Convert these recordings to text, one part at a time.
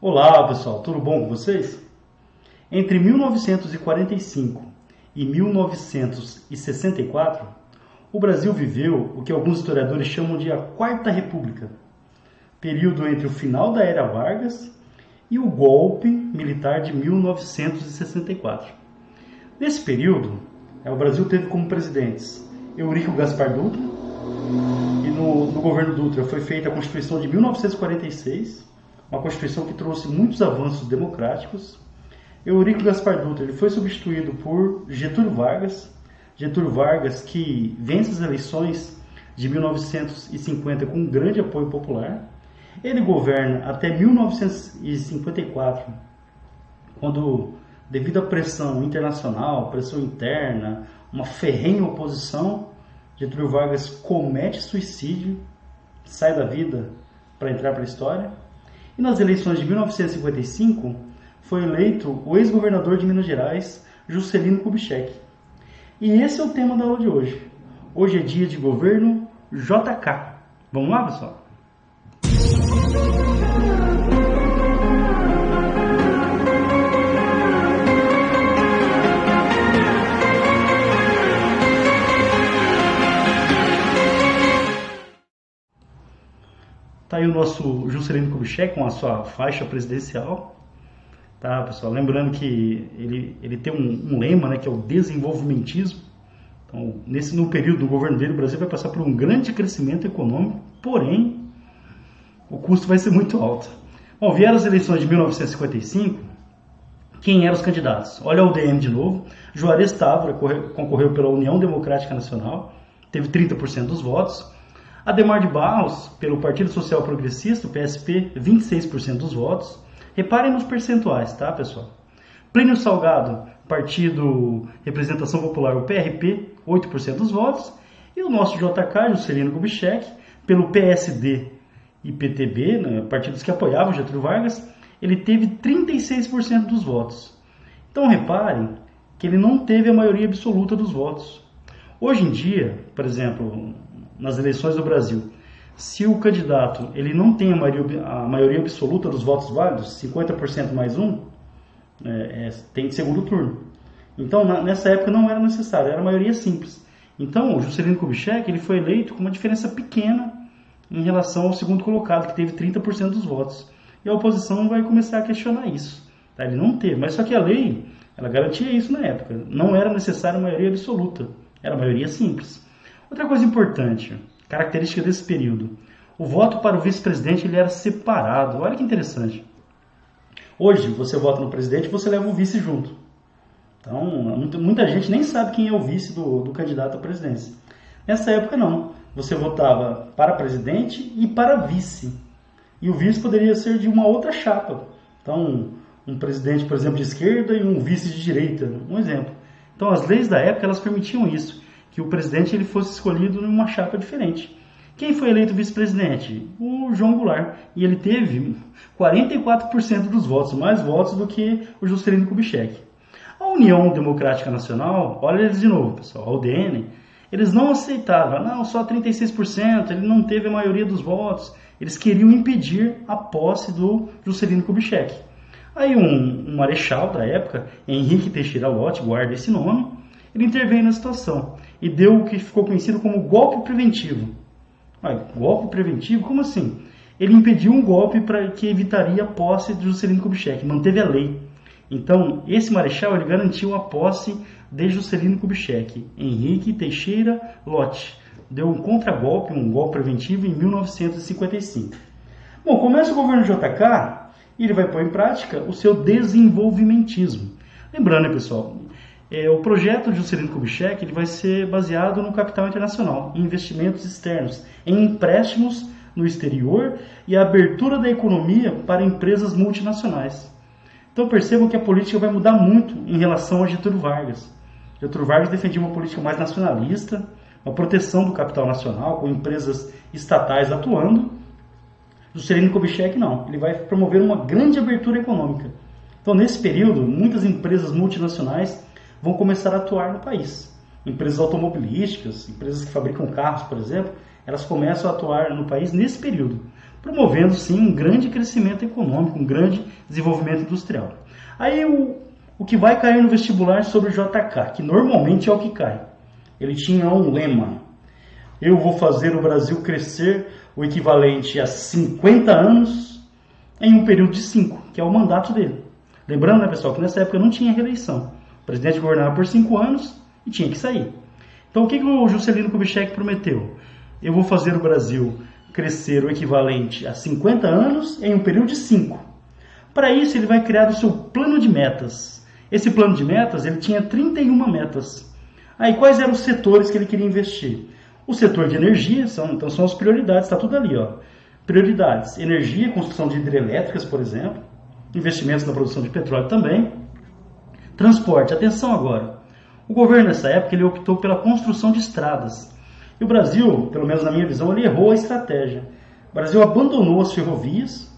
Olá pessoal, tudo bom com vocês? Entre 1945 e 1964, o Brasil viveu o que alguns historiadores chamam de a Quarta República, período entre o final da Era Vargas e o golpe militar de 1964. Nesse período, o Brasil teve como presidentes Eurico Gaspar Dutra, e no governo Dutra foi feita a Constituição de 1946, uma Constituição que trouxe muitos avanços democráticos. Eurico Gaspar Dutra ele foi substituído por Getúlio Vargas que vence as eleições de 1950 com um grande apoio popular. Ele governa até 1954, quando, devido à pressão internacional, pressão interna, uma ferrenha oposição, Getúlio Vargas comete suicídio, sai da vida para entrar para a história. E nas eleições de 1955, foi eleito o ex-governador de Minas Gerais, Juscelino Kubitschek. E esse é o tema da aula de hoje. Hoje é dia de governo JK. Vamos lá, pessoal? Tá aí o nosso Juscelino Kubitschek com a sua faixa presidencial. Tá, pessoal? Lembrando que ele tem um lema, né, que é o desenvolvimentismo. Então, no período do governo dele, o Brasil vai passar por um grande crescimento econômico, porém, o custo vai ser muito alto. Bom, vieram as eleições de 1955, quem eram os candidatos? Olha o UDN de novo. Juarez Távora concorreu pela União Democrática Nacional, teve 30% dos votos. Adhemar de Barros, pelo Partido Social Progressista, o PSP, 26% dos votos. Reparem nos percentuais, tá, pessoal? Plínio Salgado, Partido Representação Popular, o PRP, 8% dos votos. E o nosso JK, Juscelino Kubitschek, pelo PSD e PTB, né, partidos que apoiavam Getúlio Vargas, ele teve 36% dos votos. Então reparem que ele não teve a maioria absoluta dos votos. Hoje em dia, por exemplo, nas eleições do Brasil, se o candidato ele não tem a maioria absoluta dos votos válidos, 50% mais um, tem segundo turno. Então, nessa época não era necessário, era a maioria simples. Então, o Juscelino Kubitschek ele foi eleito com uma diferença pequena em relação ao segundo colocado, que teve 30% dos votos. E a oposição vai começar a questionar isso. Tá? Ele não teve, mas só que a lei ela garantia isso na época. Não era necessária a maioria absoluta, era a maioria simples. Outra coisa importante, característica desse período, o voto para o vice-presidente ele era separado. Olha que interessante. Hoje, você vota no presidente e você leva o vice junto. Então, muita gente nem sabe quem é o vice do candidato à presidência. Nessa época, não. Você votava para presidente e para vice. E o vice poderia ser de uma outra chapa. Então, um presidente, por exemplo, de esquerda e um vice de direita. Um exemplo. Então, as leis da época elas permitiam isso, que o presidente ele fosse escolhido em uma chapa diferente. Quem foi eleito vice-presidente? O João Goulart. E ele teve 44% dos votos, mais votos do que o Juscelino Kubitschek. A União Democrática Nacional, olha eles de novo, pessoal, a UDN, eles não aceitavam, não, só 36%, ele não teve a maioria dos votos. Eles queriam impedir a posse do Juscelino Kubitschek. Aí um marechal da época, Henrique Teixeira Lott, guarda esse nome, ele interveio na situação e deu o que ficou conhecido como golpe preventivo. Golpe preventivo? Como assim? Ele impediu um golpe que evitaria a posse de Juscelino Kubitschek, manteve a lei. Então, esse marechal ele garantiu a posse de Juscelino Kubitschek, Henrique Teixeira Lott. Deu um contragolpe, um golpe preventivo em 1955. Bom, começa o governo JK e ele vai pôr em prática o seu desenvolvimentismo. Lembrando, né, pessoal, o projeto de Juscelino Kubitschek ele vai ser baseado no capital internacional, em investimentos externos, em empréstimos no exterior e a abertura da economia para empresas multinacionais. Então percebam que a política vai mudar muito em relação a Getúlio Vargas. Getúlio Vargas defendia uma política mais nacionalista, uma proteção do capital nacional, com empresas estatais atuando. Juscelino Kubitschek não, ele vai promover uma grande abertura econômica. Então nesse período, muitas empresas multinacionais vão começar a atuar no país. Empresas automobilísticas, empresas que fabricam carros, por exemplo, elas começam a atuar no país nesse período. promovendo sim um grande crescimento econômico, um grande desenvolvimento industrial. Aí o que vai cair no vestibular sobre o JK, que normalmente é o que cai. Ele tinha um lema: eu vou fazer o Brasil crescer o equivalente a 50 anos em um período de 5, que é o mandato dele. Lembrando, né, pessoal, que nessa época não tinha reeleição. O presidente governava por 5 anos e tinha que sair. Então o que o Juscelino Kubitschek prometeu? Eu vou fazer o Brasil crescer o equivalente a 50 anos em um período de 5. Para isso ele vai criar o seu plano de metas. Esse plano de metas, ele tinha 31 metas. Aí quais eram os setores que ele queria investir? O setor de energia, então são as prioridades, está tudo ali, ó. Prioridades: energia, construção de hidrelétricas, por exemplo, investimentos na produção de petróleo também. Transporte, atenção agora. O governo nessa época ele optou pela construção de estradas. E o Brasil, pelo menos na minha visão, ele errou a estratégia. O Brasil abandonou as ferrovias,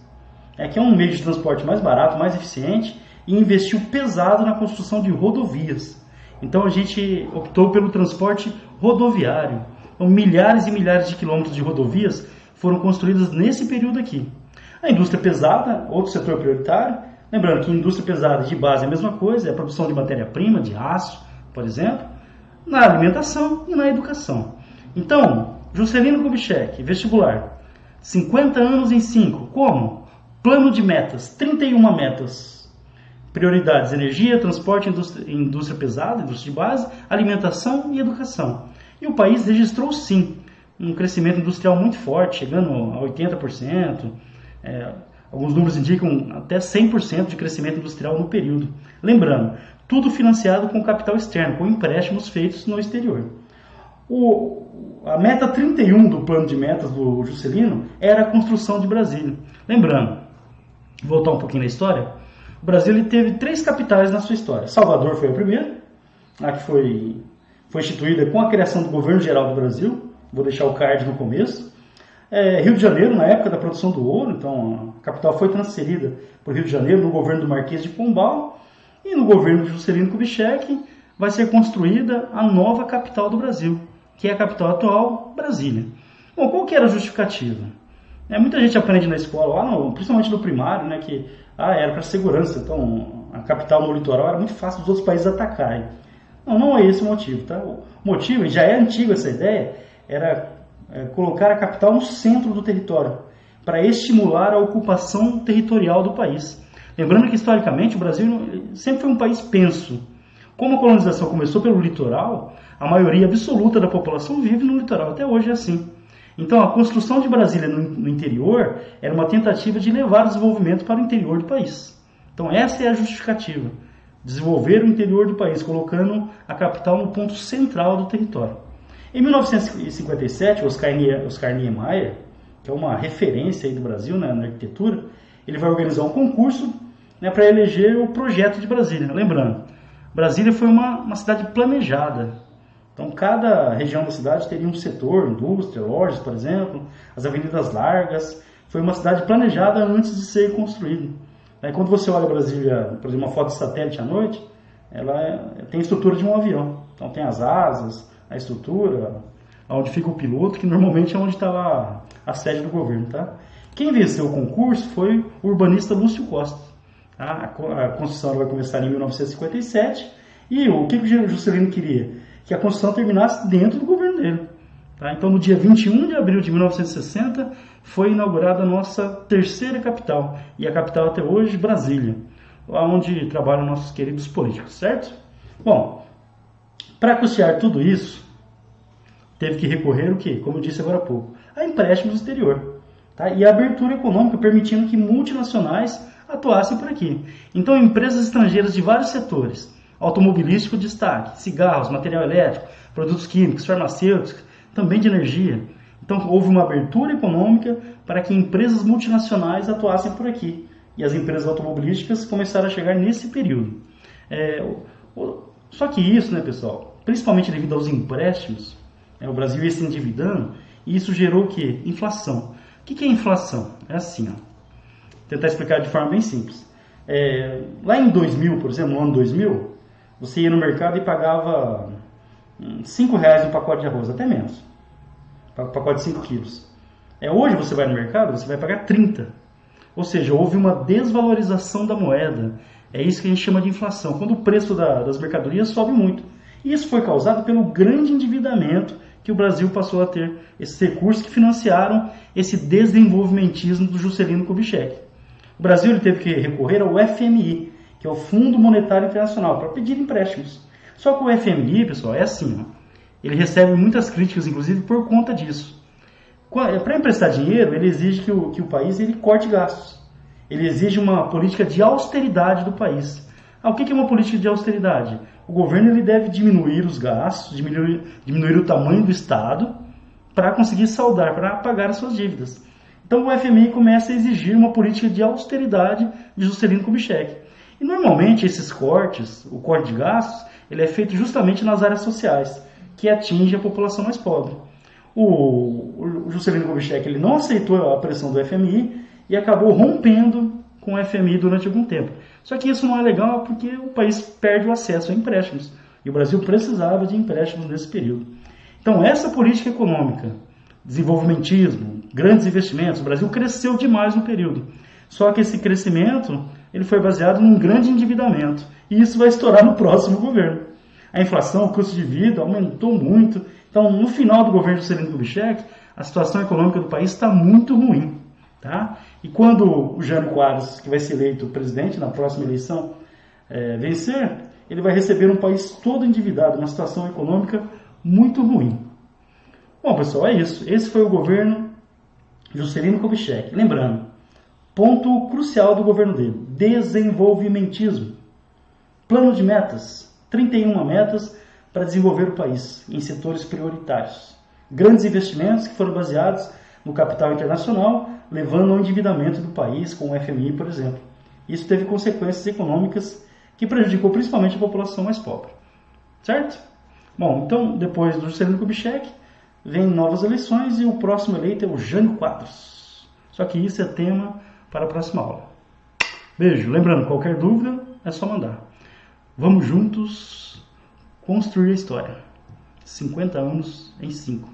que é um meio de transporte mais barato, mais eficiente, e investiu pesado na construção de rodovias. Então a gente optou pelo transporte rodoviário. Então, milhares e milhares de quilômetros de rodovias foram construídas nesse período aqui. A indústria pesada, outro setor prioritário. Lembrando que indústria pesada de base é a mesma coisa, é a produção de matéria-prima, de aço, por exemplo, na alimentação e na educação. Então, Juscelino Kubitschek, vestibular, 50 anos em 5. Como? Plano de metas, 31 metas. Prioridades: energia, transporte, indústria pesada, indústria de base, alimentação e educação. E o país registrou sim um crescimento industrial muito forte, chegando a 80%. Alguns números indicam até 100% de crescimento industrial no período. Lembrando, tudo financiado com capital externo, com empréstimos feitos no exterior. A meta 31 do plano de metas do Juscelino era a construção de Brasília. Lembrando, voltar um pouquinho na história, o Brasil ele teve 3 capitais na sua história. Salvador foi a primeira, a que foi instituída com a criação do Governo Geral do Brasil. Vou deixar o card no começo. Rio de Janeiro, na época da produção do ouro, então a capital foi transferida para o Rio de Janeiro no governo do Marquês de Pombal, e no governo de Juscelino Kubitschek vai ser construída a nova capital do Brasil, que é a capital atual, Brasília. Bom, qual que era a justificativa? Muita gente aprende na escola, principalmente no primário, né, que era para segurança, então a capital no litoral era muito fácil dos outros países atacarem. Não é esse o motivo, tá? O motivo, e já é antigo essa ideia, era colocar a capital no centro do território, para estimular a ocupação territorial do país. Lembrando que, historicamente, o Brasil sempre foi um país penso. Como a colonização começou pelo litoral, a maioria absoluta da população vive no litoral, até hoje é assim. Então, a construção de Brasília no interior era uma tentativa de levar o desenvolvimento para o interior do país. Então, essa é a justificativa. Desenvolver o interior do país, colocando a capital no ponto central do território. Em 1957, Oscar Niemeyer, que é uma referência aí do Brasil, né, na arquitetura, ele vai organizar um concurso, né, para eleger o projeto de Brasília. Lembrando, Brasília foi uma cidade planejada. Então, cada região da cidade teria um setor, indústria, lojas, por exemplo, as avenidas largas. Foi uma cidade planejada antes de ser construída. Quando você olha Brasília, por exemplo, uma foto de satélite à noite, ela tem a estrutura de um avião. Então tem as asas, a estrutura, onde fica o piloto, que normalmente é onde está lá a sede do governo. Tá? Quem venceu o concurso foi o urbanista Lúcio Costa. Tá? A construção vai começar em 1957 e o que o Juscelino queria? Que a construção terminasse dentro do governo dele. Tá? Então no dia 21 de abril de 1960 foi inaugurada a nossa terceira capital, e a capital até hoje, Brasília, onde trabalham nossos queridos políticos, certo? Bom, para custear tudo isso, teve que recorrer o quê? Como eu disse agora há pouco, a empréstimos do exterior, tá? E a abertura econômica permitindo que multinacionais atuassem por aqui. Então, empresas estrangeiras de vários setores, automobilístico destaque, cigarros, material elétrico, produtos químicos, farmacêuticos, também de energia. Então, houve uma abertura econômica para que empresas multinacionais atuassem por aqui. E as empresas automobilísticas começaram a chegar nesse período. Só que isso, né, pessoal, principalmente devido aos empréstimos, o Brasil ia se endividando, e isso gerou o quê? Inflação. O que é inflação? É assim, ó. Vou tentar explicar de forma bem simples. Lá em 2000, por exemplo, no ano 2000, você ia no mercado e pagava R$5 um pacote de arroz, até menos. Pacote de 5 quilos. Hoje você vai no mercado, você vai pagar 30. Ou seja, houve uma desvalorização da moeda. É isso que a gente chama de inflação, quando o preço das mercadorias sobe muito. E isso foi causado pelo grande endividamento que o Brasil passou a ter, esses recursos que financiaram esse desenvolvimentismo do Juscelino Kubitschek. O Brasil ele teve que recorrer ao FMI, que é o Fundo Monetário Internacional, para pedir empréstimos. Só que o FMI, pessoal, é assim, ele recebe muitas críticas, inclusive, por conta disso. Para emprestar dinheiro, ele exige que o país ele corte gastos. Ele exige uma política de austeridade do país. O que é uma política de austeridade? O governo ele deve diminuir os gastos, diminuir o tamanho do Estado para conseguir saldar, para pagar as suas dívidas. Então o FMI começa a exigir uma política de austeridade de Juscelino Kubitschek. E normalmente esses cortes, o corte de gastos, ele é feito justamente nas áreas sociais, que atinge a população mais pobre. O Juscelino Kubitschek ele não aceitou a pressão do FMI e acabou rompendo com o FMI durante algum tempo. Só que isso não é legal porque o país perde o acesso a empréstimos. E o Brasil precisava de empréstimos nesse período. Então essa política econômica, desenvolvimentismo, grandes investimentos, o Brasil cresceu demais no período. Só que esse crescimento ele foi baseado num grande endividamento. E isso vai estourar no próximo governo. A inflação, o custo de vida aumentou muito. Então, no final do governo do Juscelino Kubitschek, a situação econômica do país está muito ruim. Tá? E quando o Jânio Quadros, que vai ser eleito presidente na próxima eleição, vencer, ele vai receber um país todo endividado, uma situação econômica muito ruim. Bom, pessoal, é isso. Esse foi o governo Juscelino Kubitschek. Lembrando, ponto crucial do governo dele, desenvolvimentismo. Plano de metas, 31 metas para desenvolver o país em setores prioritários. Grandes investimentos que foram baseados no capital internacional, levando ao endividamento do país com o FMI, por exemplo. Isso teve consequências econômicas que prejudicou principalmente a população mais pobre. Certo? Bom, então, depois do Juscelino Kubitschek, vem novas eleições e o próximo eleito é o Jânio Quadros. Só que isso é tema para a próxima aula. Beijo. Lembrando, qualquer dúvida é só mandar. Vamos juntos construir a história. 50 anos em 5.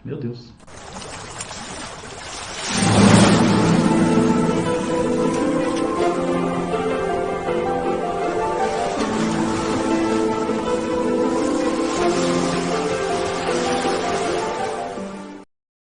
Meu Deus.